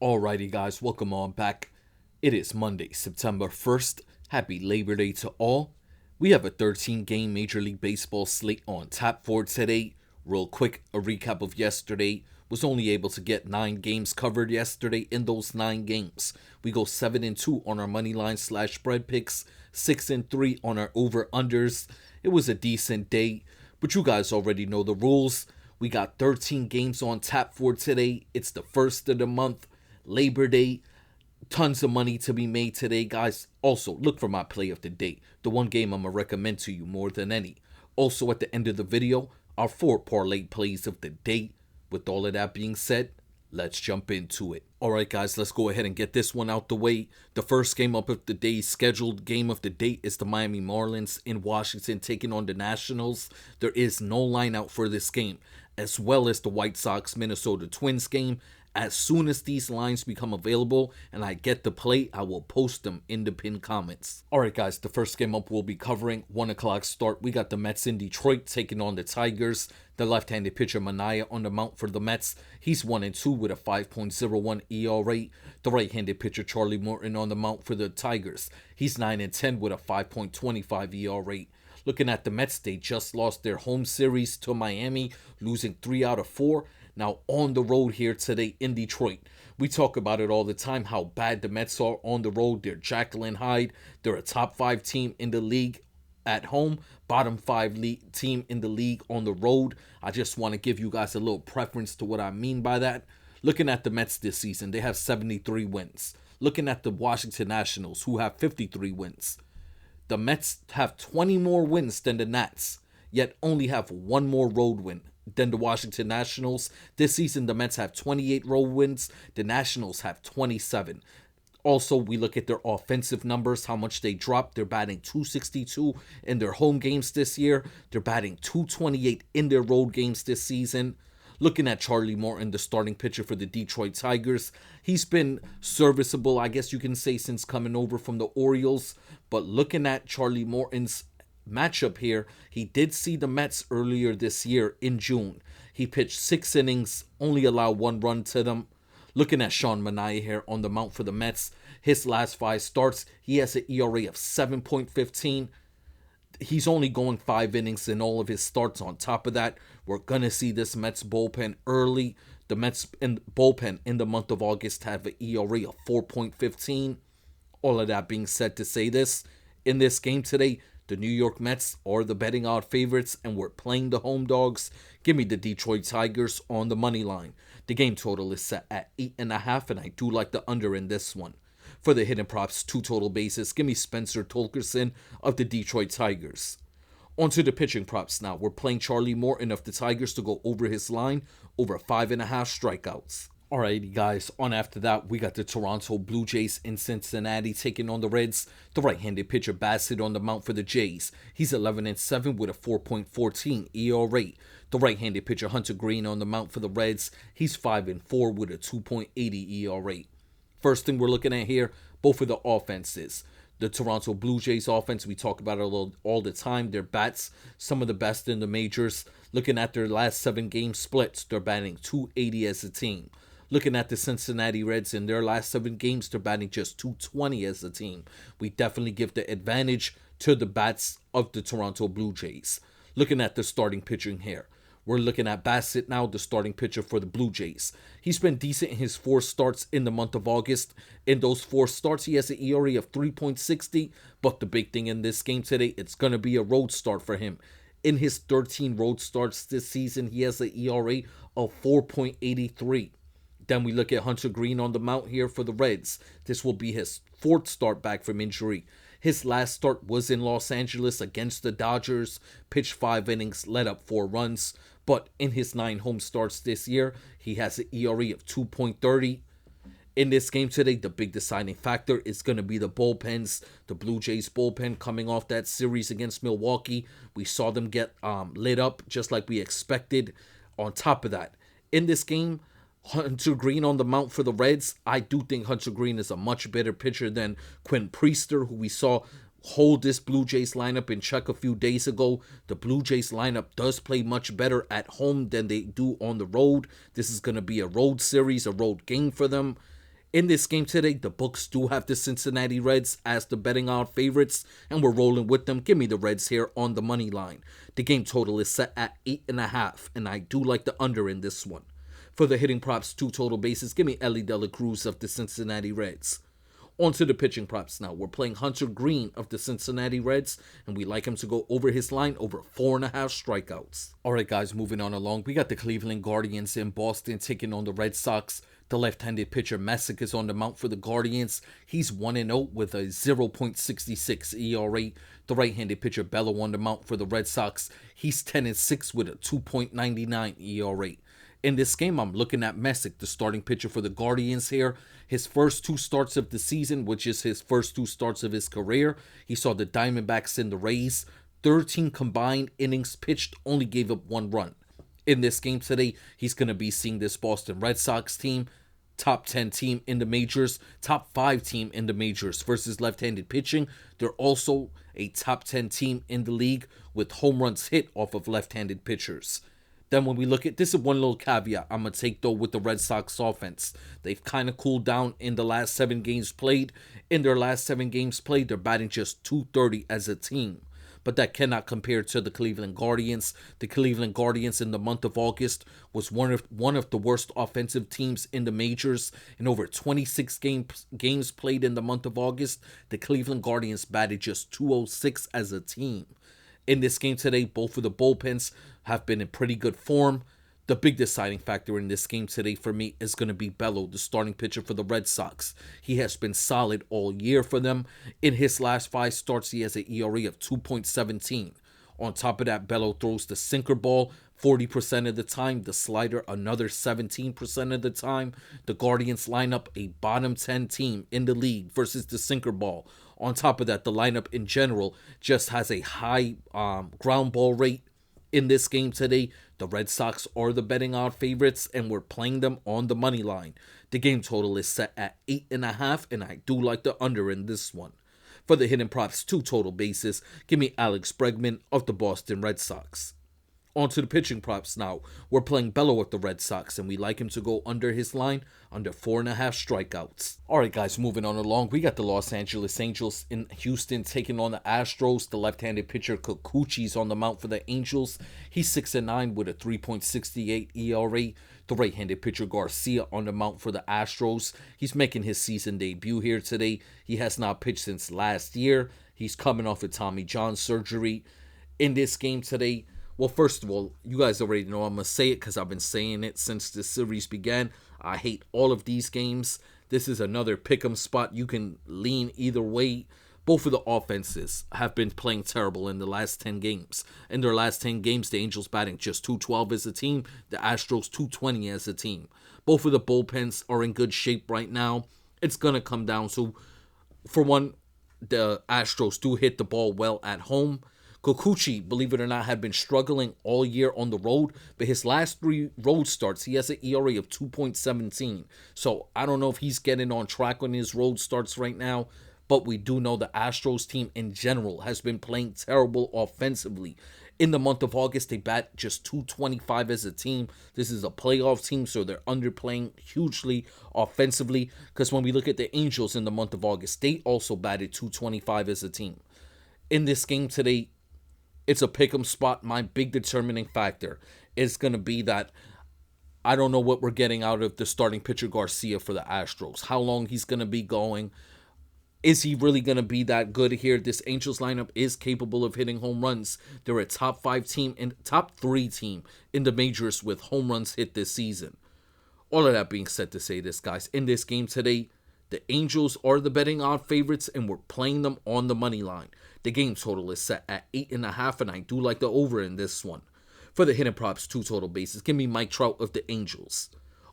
Alrighty guys, welcome on back. It is Monday, September 1st. Happy Labor Day to all. We have a 13-game Major League Baseball slate on tap for today. Real quick, a recap of yesterday. Was only able to get 9 games covered yesterday. In those 9 games, we go 7-2 on our money line / spread picks, 6-3 on our over-unders. It was a decent day, but you guys already know the rules. We got 13 games on tap for today. It's the first of the month. Labor Day, tons of money to be made today, guys. Also, look for my play of the day, the one game I'm going to recommend to you more than any. Also, at the end of the video, our 4 parlay plays of the day. With all of that being said, let's jump into it. Alright guys, let's go ahead and get this one out the way. The first game up of the day, scheduled game of the day, is the Miami Marlins in Washington taking on the Nationals. There is no line out for this game, as well as the White Sox Minnesota Twins game. As soon as these lines become available and I get the play, I will post them in the pinned comments. Alright guys, the first game up we'll be covering, 1 o'clock start. We got the Mets in Detroit taking on the Tigers. The left-handed pitcher Manaea on the mount for the Mets. He's 1-2 with a 5.01 ERA. The right-handed pitcher Charlie Morton on the mount for the Tigers. He's 9-10 with a 5.25 ERA. Looking at the Mets, they just lost their home series to Miami, losing 3 out of 4. Now on the road here today in Detroit, we talk about it all the time, how bad the Mets are on the road. They're Jekyll and Hyde. They're a top 5 team in the league at home, bottom 5 team in the league on the road. I just want to give you guys a little preference to what I mean by that. Looking at the Mets this season, they have 73 wins. Looking at the Washington Nationals, who have 53 wins. The Mets have 20 more wins than the Nats, yet only have 1 more road win than the Washington Nationals. This season, the Mets have 28 road wins. The Nationals have 27. Also, we look at their offensive numbers, how much they dropped. They're batting .262 in their home games this year. They're batting .228 in their road games this season. Looking at Charlie Morton, the starting pitcher for the Detroit Tigers, he's been serviceable, I guess you can say, since coming over from the Orioles. But looking at Charlie Morton's matchup here, he did see the Mets earlier this year in June. He pitched 6 innings, only allowed 1 run to them. Looking at Sean Manaea here on the mount for the Mets, his last 5 starts, he has an ERA of 7.15. He's only going 5 innings in all of his starts. On top of that, we're going to see this Mets bullpen early. The Mets bullpen in the month of August have an ERA of 4.15. All of that being said, to say this, in this game today, the New York Mets are the betting odd favorites, and we're playing the home dogs. Give me the Detroit Tigers on the money line. The game total is set at 8.5, and I do like the under in this one. For the hidden props, 2 total bases, give me Spencer Torkelson of the Detroit Tigers. On to the pitching props now. We're playing Charlie Morton of the Tigers to go over his line, over 5.5 strikeouts. Alrighty guys, on after that, we got the Toronto Blue Jays in Cincinnati taking on the Reds. The right-handed pitcher Bassett on the mount for the Jays. He's 11-7 with a 4.14 ERA. The right-handed pitcher Hunter Green on the mount for the Reds. He's 5-4 with a 2.80 ERA. First thing we're looking at here, both of the offenses. The Toronto Blue Jays offense, we talk about it all the time. Their bats, some of the best in the majors. Looking at their last 7 game splits, they're batting .280 as a team. Looking at the Cincinnati Reds, in their last 7 games, they're batting just .220 as a team. We definitely give the advantage to the bats of the Toronto Blue Jays. Looking at the starting pitching here. We're looking at Bassett now, the starting pitcher for the Blue Jays. He's been decent in his 4 starts in the month of August. In those 4 starts, he has an ERA of 3.60. But the big thing in this game today, it's going to be a road start for him. In his 13 road starts this season, he has an ERA of 4.83. Then we look at Hunter Green on the mount here for the Reds. This will be his 4th start back from injury. His last start was in Los Angeles against the Dodgers. Pitched 5 innings, let up 4 runs. But in his 9 home starts this year, he has an ERA of 2.30. In this game today, the big deciding factor is going to be the bullpens. The Blue Jays bullpen coming off that series against Milwaukee. We saw them get lit up just like we expected. On top of that, in this game, Hunter Green on the mount for the Reds. I do think Hunter Green is a much better pitcher than Quinn Priester, who we saw hold this Blue Jays lineup in check a few days ago. The Blue Jays lineup does play much better at home than they do on the road. This is going to be a road series, a road game for them. In this game today, the books do have the Cincinnati Reds as the betting odds favorites, and we're rolling with them. Give me the Reds here on the money line. The game total is set at 8.5, and I do like the under in this one. For the hitting props, 2 total bases, give me Ellie De La Cruz of the Cincinnati Reds. On to the pitching props now. We're playing Hunter Green of the Cincinnati Reds, and we like him to go over his line over 4.5 strikeouts. Alright guys, moving on along. We got the Cleveland Guardians in Boston taking on the Red Sox. The left-handed pitcher Messick is on the mount for the Guardians. He's 1-0 with a 0.66 ERA. The right-handed pitcher Bello on the mount for the Red Sox. He's 10-6 with a 2.99 ERA. In this game, I'm looking at Messick, the starting pitcher for the Guardians here. His first 2 starts of the season, which is his first 2 starts of his career, he saw the Diamondbacks and the Rays. 13 combined innings pitched, only gave up 1 run. In this game today, he's going to be seeing this Boston Red Sox team, top 10 team in the majors, top 5 team in the majors versus left-handed pitching. They're also a top 10 team in the league with home runs hit off of left-handed pitchers. Then when we look at, this is one little caveat I'm going to take though with the Red Sox offense. They've kind of cooled down in the last 7 games played. In their last 7 games played, they're batting just .230 as a team. But that cannot compare to the Cleveland Guardians. The Cleveland Guardians in the month of August was one of the worst offensive teams in the majors. In over 26 games played in the month of August, the Cleveland Guardians batted just .206 as a team. In this game today, both of the bullpens have been in pretty good form. The big deciding factor in this game today for me is going to be Bello, the starting pitcher for the Red Sox. He has been solid all year for them. In his last 5 starts, he has an ERA of 2.17. On top of that, Bello throws the sinker ball 40% of the time, the slider another 17% of the time. The Guardians line up a bottom 10 team in the league versus the sinker ball. On top of that, the lineup in general just has a high ground ball rate. In this game today, the Red Sox are the betting odds favorites, and we're playing them on the money line. The game total is set at 8.5, and I do like the under in this one. For the hidden props, 2 total bases, give me Alex Bregman of the Boston Red Sox. On to the pitching props now. We're playing Bello with the Red Sox, and we like him to go under his line, under 4.5 strikeouts. Alright guys, moving on along. We got the Los Angeles Angels in Houston taking on the Astros. The left-handed pitcher Kikuchi's on the mount for the Angels. He's 6-9 with a 3.68 ERA. The right-handed pitcher Garcia on the mount for the Astros. He's making his season debut here today. He has not pitched since last year. He's coming off of Tommy John surgery. In this game today, well, first of all, you guys already know I'm going to say it because I've been saying it since the series began. I hate all of these games. This is another pick'em spot. You can lean either way. Both of the offenses have been playing terrible in the last 10 games. In their last 10 games, the Angels batting just .212 as a team. The Astros .220 as a team. Both of the bullpens are in good shape right now. It's going to come down to, for one, the Astros do hit the ball well at home. Kikuchi, believe it or not, had been struggling all year on the road, but his last 3 road starts, he has an ERA of 2.17. So I don't know if he's getting on track on his road starts right now, but we do know the Astros team in general has been playing terrible offensively. In the month of August, they bat just .225 as a team. This is a playoff team, so they're underplaying hugely offensively, because when we look at the Angels in the month of August, they also batted .225 as a team. In this game today, it's a pick'em spot. My big determining factor is going to be that I don't know what we're getting out of the starting pitcher Garcia for the Astros. How long he's going to be going. Is he really going to be that good here? This Angels lineup is capable of hitting home runs. They're a top 5 team and top 3 team in the majors with home runs hit this season. All of that being said to say this, guys, in this game today, the Angels are the betting odds favorites, and we're playing them on the money line. The game total is set at 8.5, and I do like the over in this one. For the hidden props, 2 total bases, give me Mike Trout of the Angels.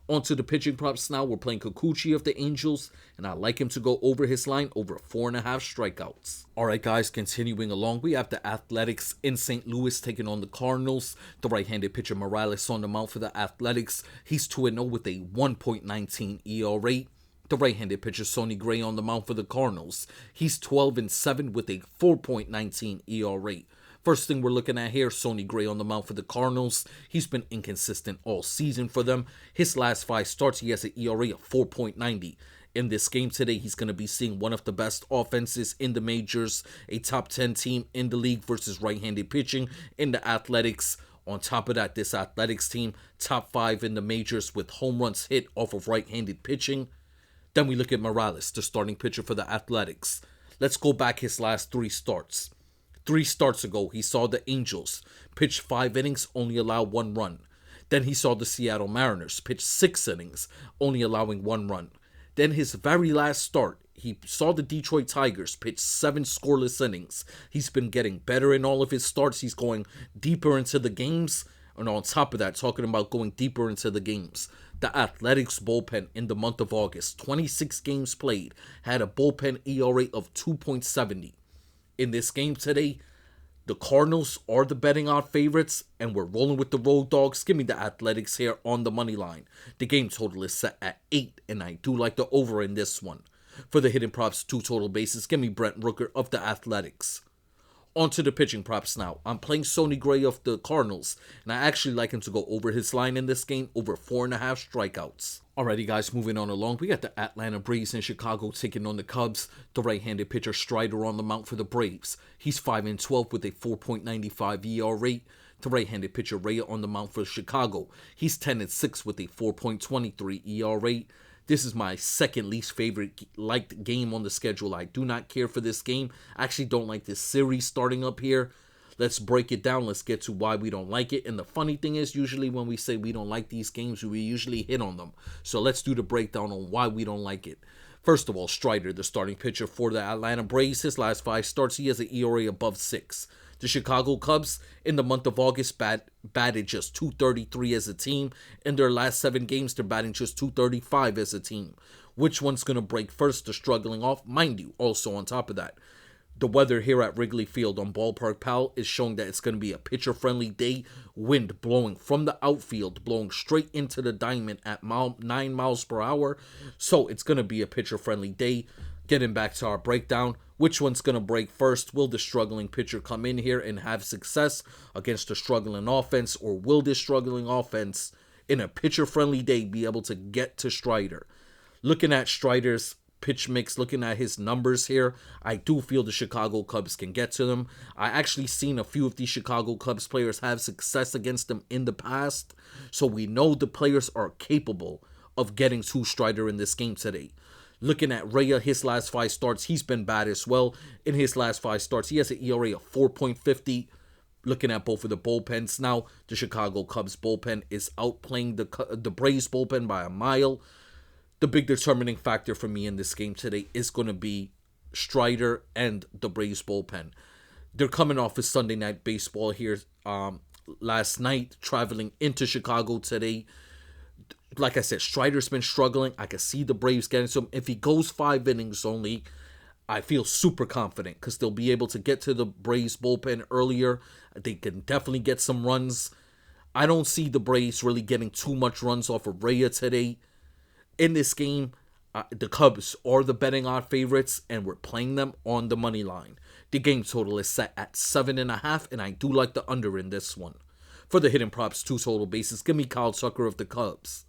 On to the pitching props now. We're playing Kikuchi of the Angels, and I like him to go over his line over 4.5 strikeouts. Alright guys, continuing along, we have the Athletics in St. Louis taking on the Cardinals. The right-handed pitcher Morales on the mount for the Athletics. He's 2-0 with a 1.19 ERA. The right-handed pitcher Sonny Gray on the mound for the Cardinals. He's 12-7 with a 4.19 ERA. First thing we're looking at here, Sonny Gray on the mound for the Cardinals. He's been inconsistent all season for them. His last 5 starts, he has an ERA of 4.90. In this game today, he's going to be seeing one of the best offenses in the majors, a top 10 team in the league versus right-handed pitching in the Athletics. On top of that, this Athletics team, top 5 in the majors with home runs hit off of right-handed pitching. Then we look at Morales, the starting pitcher for the Athletics. Let's go back his last 3 starts. 3 starts ago, he saw the Angels pitch 5 innings, only allow 1 run. Then he saw the Seattle Mariners pitch 6 innings, only allowing 1 run. Then his very last start, he saw the Detroit Tigers pitch 7 scoreless innings. He's been getting better in all of his starts. He's going deeper into the games. And on top of that, talking about going deeper into the games, the Athletics bullpen in the month of August, 26 games played, had a bullpen ERA of 2.70. In this game today, the Cardinals are the betting odd favorites, and we're rolling with the road dogs. Give me the Athletics here on the money line. The game total is set at 8, and I do like the over in this one. For the hidden props, 2 total bases, give me Brent Rooker of the Athletics. On to the pitching props now. I'm playing Sonny Gray of the Cardinals, and I actually like him to go over his line in this game, over 4.5 strikeouts. Alrighty guys, moving on along, we got the Atlanta Braves in Chicago taking on the Cubs. The right-handed pitcher Strider on the mound for the Braves. He's 5-12 with a 4.95 ERA. The right-handed pitcher Ray on the mound for Chicago. He's 10-6 with a 4.23 ERA. This is my second least favorite liked game on the schedule. I do not care for this game. I actually don't like this series starting up here. Let's break it down. Let's get to why we don't like it. And the funny thing is, usually when we say we don't like these games, we usually hit on them. So let's do the breakdown on why we don't like it. First of all, Strider, the starting pitcher for the Atlanta Braves, his last 5 starts, he has an ERA above 6. The Chicago Cubs, in the month of August, batted just .233 as a team. In their last 7 games, they're batting just .235 as a team. Which one's going to break first? They're struggling off. Mind you, also on top of that, the weather here at Wrigley Field on Ballpark Pal is showing that it's going to be a pitcher-friendly day. Wind blowing from the outfield, blowing straight into the diamond at 9 miles per hour. So it's going to be a pitcher-friendly day. Getting back to our breakdown, which one's going to break first? Will the struggling pitcher come in here and have success against the struggling offense? Or will this struggling offense, in a pitcher-friendly day, be able to get to Strider? Looking at Strider's pitch mix, looking at his numbers here, I do feel the Chicago Cubs can get to them. I actually seen a few of these Chicago Cubs players have success against them in the past. So we know the players are capable of getting to Strider in this game today. Looking at Rhea, his last 5 starts, he's been bad as well. In his last 5 starts, he has an ERA of 4.50. Looking at both of the bullpens now, the Chicago Cubs bullpen is outplaying the Braves bullpen by a mile. The big determining factor for me in this game today is going to be Strider and the Braves bullpen. They're coming off of Sunday Night Baseball here last night, traveling into Chicago today. Like I said, Strider's been struggling. I can see the Braves getting to him. If he goes 5 innings only, I feel super confident because they'll be able to get to the Braves bullpen earlier. They can definitely get some runs. I don't see the Braves really getting too much runs off of Rhea today. In this game, the Cubs are the betting odd favorites, and we're playing them on the money line. The game total is set at 7.5, and I do like the under in this one. For the hidden props, 2 total bases, give me Kyle Tucker of the Cubs.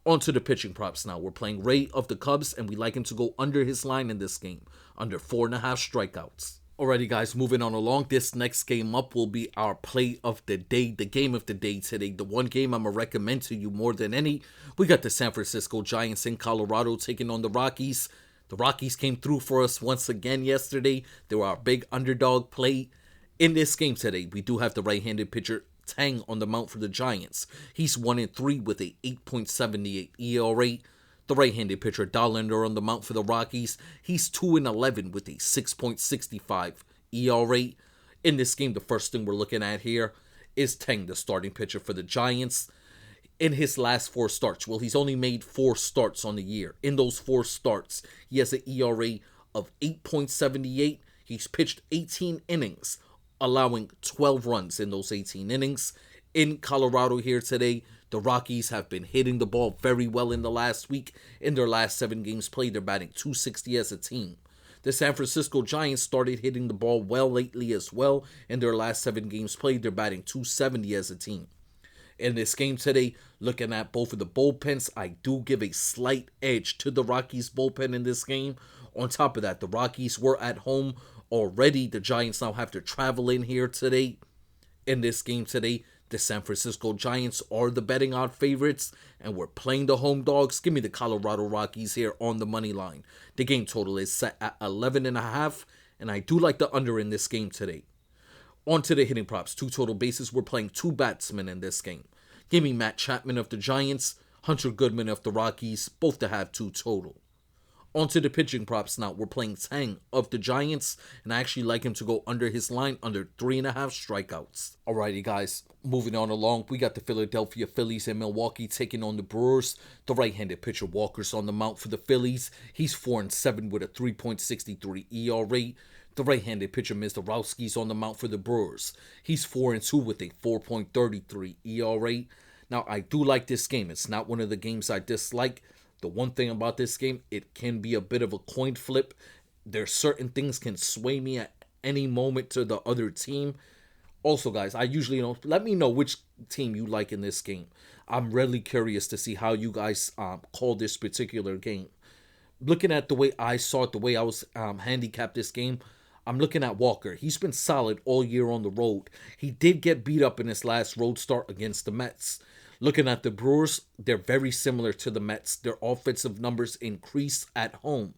On to the pitching props now. We're playing Ray of the Cubs, and we like him to go under his line in this game, under 4.5 strikeouts. Alrighty guys, moving on along. This next game up will be our play of the day, the game of the day today. The one game I'm going to recommend to you more than any. We got the San Francisco Giants in Colorado taking on the Rockies. The Rockies came through for us once again yesterday. They were our big underdog play. In this game today, we do have the right-handed pitcher Tang on the mound for the Giants. He's 1-3 with a 8.78 ERA. The right-handed pitcher Dollander on the mound for the Rockies. He's 2-11 with a 6.65 ERA. In this game, the first thing we're looking at here is Tang, the starting pitcher for the Giants. In his last 4 starts, well, he's only made 4 starts on the year. In those 4 starts, he has an ERA of 8.78. He's pitched 18 innings, allowing 12 runs in those 18 innings. In Colorado here today, the Rockies have been hitting the ball very well in the last week. In their last 7 games played, they're batting .260 as a team. The San Francisco Giants started hitting the ball well lately as well. In their last 7 games played, they're batting .270 as a team. In this game today, looking at both of the bullpens, I do give a slight edge to the Rockies bullpen in this game. On top of that, the Rockies were at home already. The Giants now have to travel in here today. In this game today, the San Francisco Giants are the betting odd favorites, and we're playing the home dogs. Give me the Colorado Rockies here on the money line. The game total is set at 11.5, and I do like the under in this game today. On to the hitting props. Two total bases. We're playing two batsmen in this game. Give me Matt Chapman of the Giants, Hunter Goodman of the Rockies, both to have two total. On to the pitching props now. We're playing Tang of the Giants, and I actually like him to go under his line, under 3.5 strikeouts. Alrighty, guys, moving on along. We got the Philadelphia Phillies and Milwaukee taking on the Brewers. The right-handed pitcher Walker's on the mount for the Phillies. He's 4-7 with a 3.63 ERA. The right-handed pitcher Mizorowski's on the mount for the Brewers. He's 4-2 with a 4.33 ERA. Now, I do like this game. It's not one of the games I dislike. The one thing about this game, it can be a bit of a coin flip. There's certain things can sway me at any moment to the other team. Also, guys, I usually let me know which team you like in this game. I'm really curious to see how you guys call this particular game. Looking at the way I saw it, the way I was handicapped this game, I'm looking at Walker. He's been solid all year on the road. He did get beat up in his last road start against the Mets. Looking at the Brewers, they're very similar to the Mets. Their offensive numbers increase at home.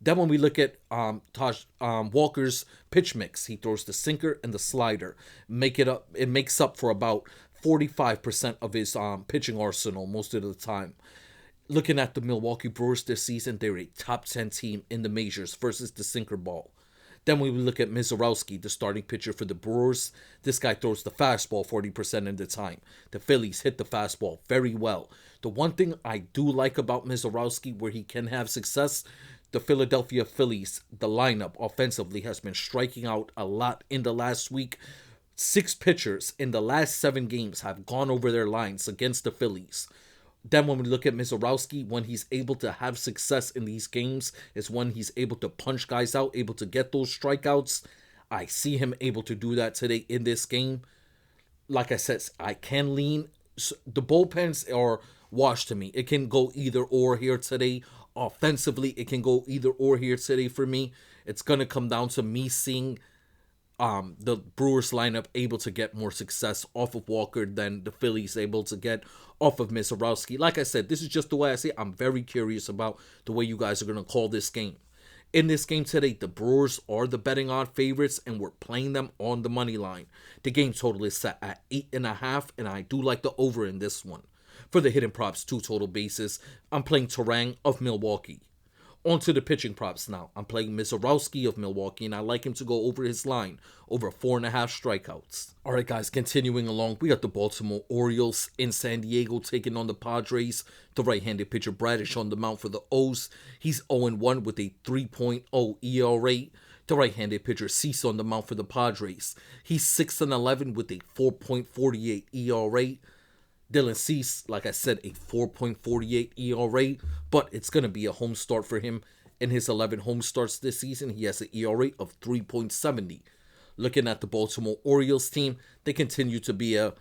Then when we look at Walker's pitch mix, he throws the sinker and the slider. It makes up for about 45% of his pitching arsenal most of the time. Looking at the Milwaukee Brewers this season, they're a top 10 team in the majors versus the sinker ball. Then when we look at Mizorowski, the starting pitcher for the Brewers, this guy throws the fastball 40% of the time. The Phillies hit the fastball very well. The one thing I do like about Mizorowski, where he can have success, the Philadelphia Phillies, the lineup offensively has been striking out a lot in the last week. 6 pitchers in the last 7 games have gone over their lines against the Phillies. Then when we look at Mizorowski, when he's able to have success in these games is when he's able to punch guys out, able to get those strikeouts. I see him able to do that today in this game. Like I said, I can lean. The bullpens are washed to me. It can go either or here today. Offensively, it can go either or here today for me. It's going to come down to me seeing the Brewers lineup able to get more success off of Walker than the Phillies able to get off of Mizorowski. Like I said, this is just the way I see it. I'm very curious about the way you guys are going to call this game. In this game today, the Brewers are the betting odd favorites, and we're playing them on the money line. The game total is set at 8.5, and I do like the over in this one. For the hidden props, 2 total bases, I'm playing Terang of Milwaukee. On to the pitching props now. I'm playing Mizorowski of Milwaukee, and I like him to go over his line, over 4.5 strikeouts. All right, guys, continuing along, we got the Baltimore Orioles in San Diego taking on the Padres. The right-handed pitcher Bradish on the mound for the O's. He's 0-1 with a 3.0 ERA. The right-handed pitcher Cease on the mound for the Padres. He's 6-11 with a 4.48 ERA. Dylan Cease, like I said, a 4.48 ERA, but it's going to be a home start for him. In his 11 home starts this season, he has an ERA of 3.70. Looking at the Baltimore Orioles team, they continue to be a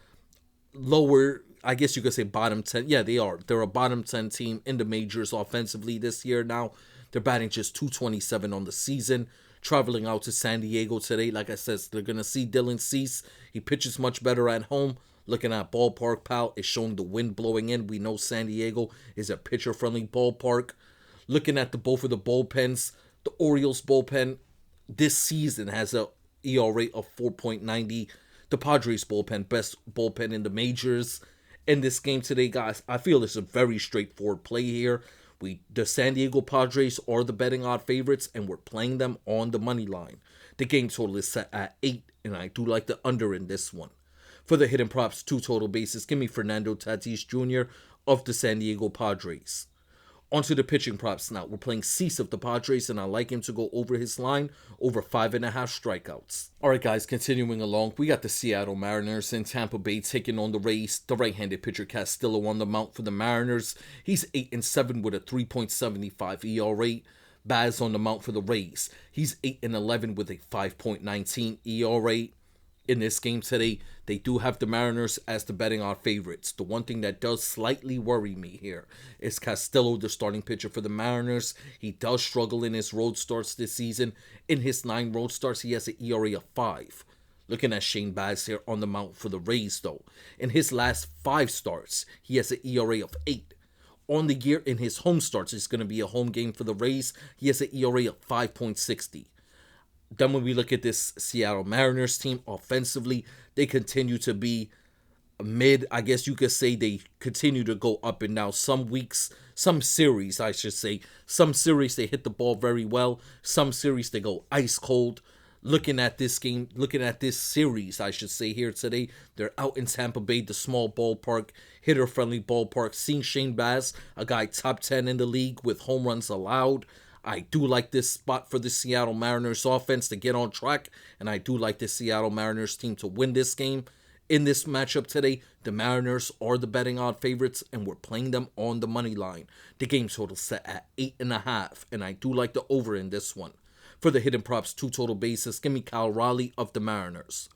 lower, I guess you could say bottom 10. Yeah, they are. They're a bottom 10 team in the majors offensively this year now. They're batting just .227 on the season. Traveling out to San Diego today, like I said, they're going to see Dylan Cease. He pitches much better at home. Looking at Ballpark Pal, it's showing the wind blowing in. We know San Diego is a pitcher-friendly ballpark. Looking at both of the bullpens, the Orioles bullpen this season has a ERA of 4.90. The Padres bullpen, best bullpen in the majors. In this game today, guys, I feel it's a very straightforward play here. The San Diego Padres are the betting odd favorites, and we're playing them on the money line. The game total is set at 8, and I do like the under in this one. For the hidden props, 2 total bases, give me Fernando Tatis Jr. of the San Diego Padres. Onto the pitching props now. We're playing Cease of the Padres, and I like him to go over his line, over 5.5 strikeouts. All right, guys, continuing along, we got the Seattle Mariners in Tampa Bay taking on the Rays. The right-handed pitcher Castillo on the mount for the Mariners. He's 8-7 with a 3.75 ERA. Baz on the mount for the Rays. He's 8-11 with a 5.19 ERA. In this game today, they do have the Mariners as the betting odds favorites. The one thing that does slightly worry me here is Castillo, the starting pitcher for the Mariners. He does struggle in his road starts this season. In his 9 road starts, he has an ERA of 5. Looking at Shane Baz here on the mound for the Rays, though. In his last 5 starts, he has an ERA of 8. On the year, in his home starts, it's going to be a home game for the Rays. He has an ERA of 5.60. Then when we look at this Seattle Mariners team offensively, they continue to be mid. I guess you could say they continue to go up and down. Some weeks, some series, I should say. Some series they hit the ball very well. Some series they go ice cold. Looking at this game, looking at this series, I should say here today, they're out in Tampa Bay, the small ballpark, hitter-friendly ballpark. Seeing Shane Baz, a guy top 10 in the league with home runs allowed. I do like this spot for the Seattle Mariners offense to get on track, and I do like the Seattle Mariners team to win this game. In this matchup today, the Mariners are the betting odd favorites, and we're playing them on the money line. The game total set at 8.5, and I do like the over in this one. For the hidden props, 2 total bases, give me Cal Raleigh of the Mariners.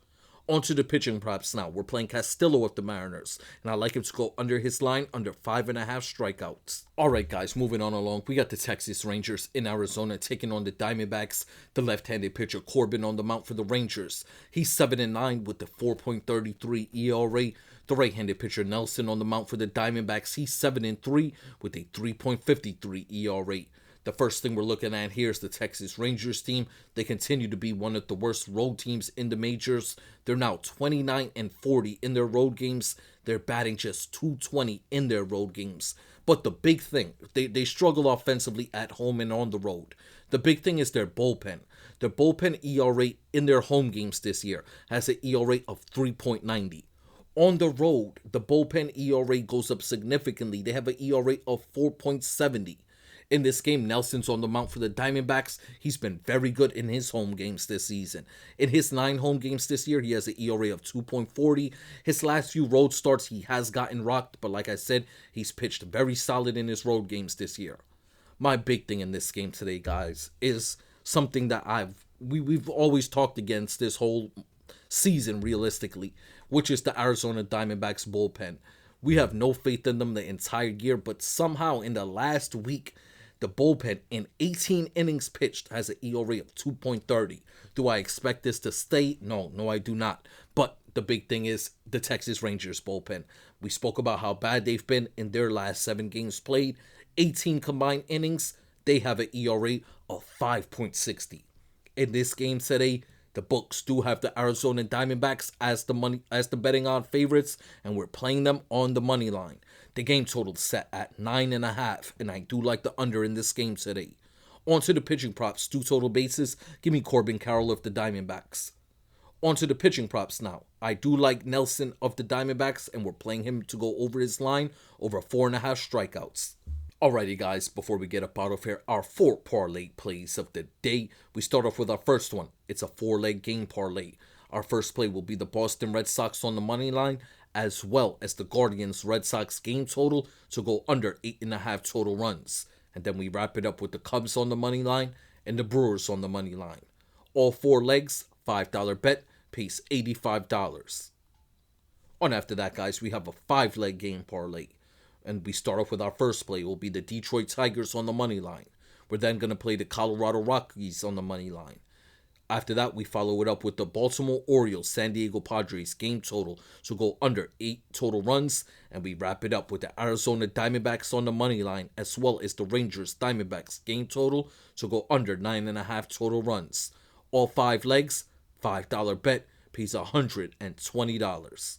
On to the pitching props now. We're playing Castillo of the Mariners, and I like him to go under his line, under 5.5 strikeouts. Alright guys, moving on along. We got the Texas Rangers in Arizona taking on the Diamondbacks. The left-handed pitcher Corbin on the mound for the Rangers. He's 7-9 with the 4.33 ERA. The right-handed pitcher Nelson on the mound for the Diamondbacks. He's 7-3 with a 3.53 ERA. The first thing we're looking at here is the Texas Rangers team. They continue to be one of the worst road teams in the majors. They're now 29-40 in their road games. They're batting just .220 in their road games. But the big thing, they struggle offensively at home and on the road. The big thing is their bullpen. Their bullpen ERA in their home games this year has an ERA of 3.90. On the road, the bullpen ERA goes up significantly. They have an ERA of 4.70. In this game, Nelson's on the mound for the Diamondbacks. He's been very good in his home games this season. In his 9 home games this year, he has an ERA of 2.40. His last few road starts, he has gotten rocked, but like I said, he's pitched very solid in his road games this year. My big thing in this game today, guys, is something that we've always talked against this whole season, realistically, which is the Arizona Diamondbacks bullpen. We have no faith in them the entire year, but somehow in the last week, the bullpen in 18 innings pitched has an ERA of 2.30. Do I expect this to stay? No, I do not. But the big thing is the Texas Rangers bullpen. We spoke about how bad they've been in their last 7 games played. 18 combined innings, they have an ERA of 5.60. In this game today, the books do have the Arizona Diamondbacks as the betting odd favorites, and we're playing them on the money line. The game total is set at 9.5, and I do like the under in this game today. On to the pitching props, 2 total bases. Give me Corbin Carroll of the Diamondbacks. On to the pitching props now. I do like Nelson of the Diamondbacks, and we're playing him to go over his line, over 4.5 strikeouts. Alrighty guys, before we get up out of here, our 4 parlay plays of the day. We start off with our first one. It's a 4-leg game parlay. Our first play will be the Boston Red Sox on the money line, as well as the Guardians Red Sox game total to go under 8.5 total runs. And then we wrap it up with the Cubs on the money line and the Brewers on the money line. All 4 legs, $5 bet, pays $85. On after that, guys, we have a 5-leg game parlay. And we start off with our first play. It will be the Detroit Tigers on the money line. We're then going to play the Colorado Rockies on the money line. After that, we follow it up with the Baltimore Orioles, San Diego Padres game total to go under 8 total runs. And we wrap it up with the Arizona Diamondbacks on the money line, as well as the Rangers Diamondbacks game total to go under 9.5 total runs. All 5 legs, $5 bet, pays $120.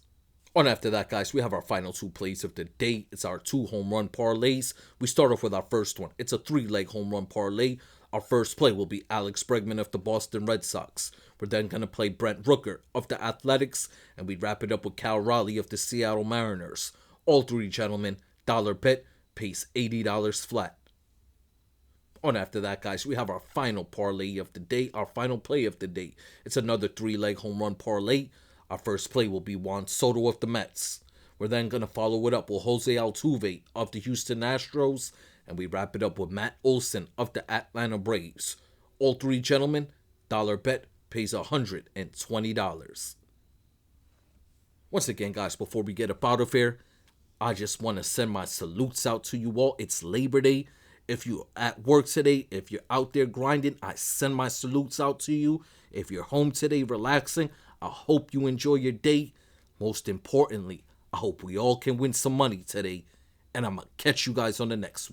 On after that, guys, we have our final 2 plays of the day. It's our 2 home run parlays. We start off with our first one. It's a 3-leg home run parlay. Our first play will be Alex Bregman of the Boston Red Sox. We're then going to play Brent Rooker of the Athletics, and we wrap it up with Cal Raleigh of the Seattle Mariners. All 3 gentlemen, $1 bet, pays $80 flat. On after that, guys, we have our final parlay of the day, our final play of the day. It's another 3-leg home run parlay. Our first play will be Juan Soto of the Mets. We're then going to follow it up with Jose Altuve of the Houston Astros. And we wrap it up with Matt Olson of the Atlanta Braves. All 3 gentlemen, $1 bet, pays $120. Once again, guys, before we get up out of here, I just want to send my salutes out to you all. It's Labor Day. If you're at work today, if you're out there grinding, I send my salutes out to you. If you're home today relaxing, I hope you enjoy your day. Most importantly, I hope we all can win some money today. And I'm going to catch you guys on the next one.